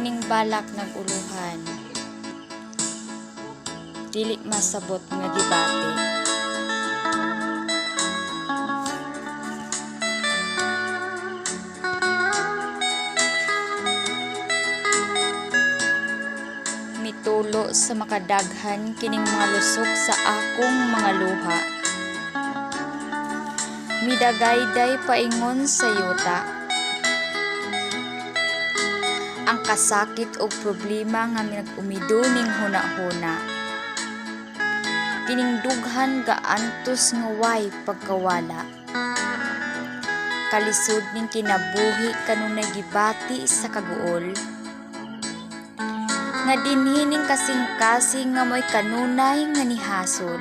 Kining balak naguluhan, dili masabot nga gibati. Mitulo sa makadaghan kining mga lusok sa akong mga luha. Midagayday paingon sa yuta. Ang kasakit o problema nga nag-umido ning huna-huna. Kining dughan gaantos nga way pagkawala. Kalisod ning kinabuhi kanunay gibati sa kaguol. Nga dinhining kasing-kasing nga mo'y kanunay nga nihasol.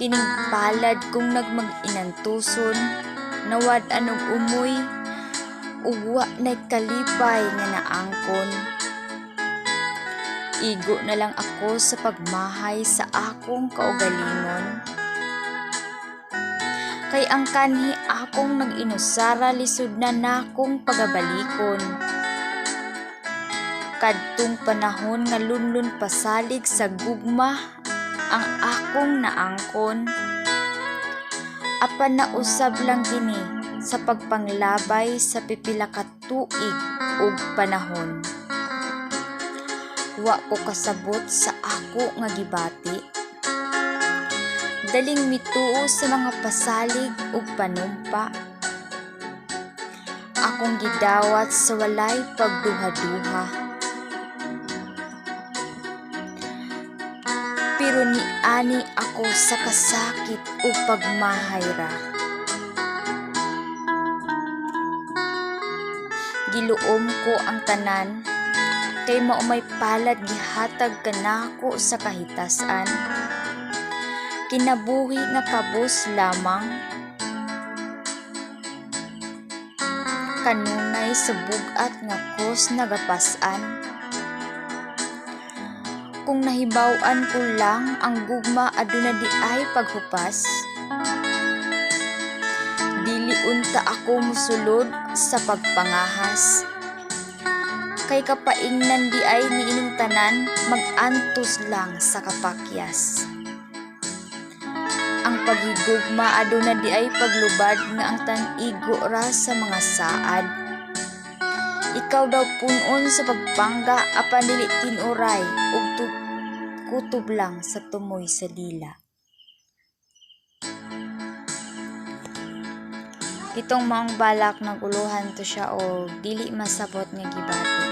Kining palad kung nagmag-inantuson, nawad anong umoy, uwa na'y kalipay nga naangkon. Igo na lang ako sa pagmahay sa akong kaugalingon. Kay ang kanhi akong nag-inusara lisod na nakong pagabalikon. Kadtong panahon nga lunlun pasalig sa gugma ang akong naangkon. Apan nausab lang gini sa pagpanglabay sa pipila ka tuig ug panahon. Wa ko kasabot sa ako nga gibati. Daling mituo sa mga pasalig ug panumpa. Akong gidawat sa walay pagduha-duha. Pero niani ako sa kasakit o pagmahayra. Giluom ko ang tanan, kay maumay palad gihatag kanako sa kahitasan. Kinabuhi nga kabus lamang, kanunay sa bugat nga kos nagapasan. Kung nahibaw-an ko lang ang gugma aduna di ay paghupas. Dili unta ako musulod sa pagpangahas. Kay kapaingnan di ay niining tanan mag-antos lang sa kapakyas. Ang paghigugma aduna di ay paglubad nga ang tan-igo ra sa mga saad. Ikaw daw punon sa pagpangga apan dili tinuray ug kutob lang sa tumoy sa dila. Itong maong balak naguluhan to siya o dili masabot nga gibati.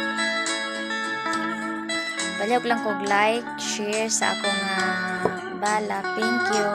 Palihog lang kog like, share sa akong balak. Thank you.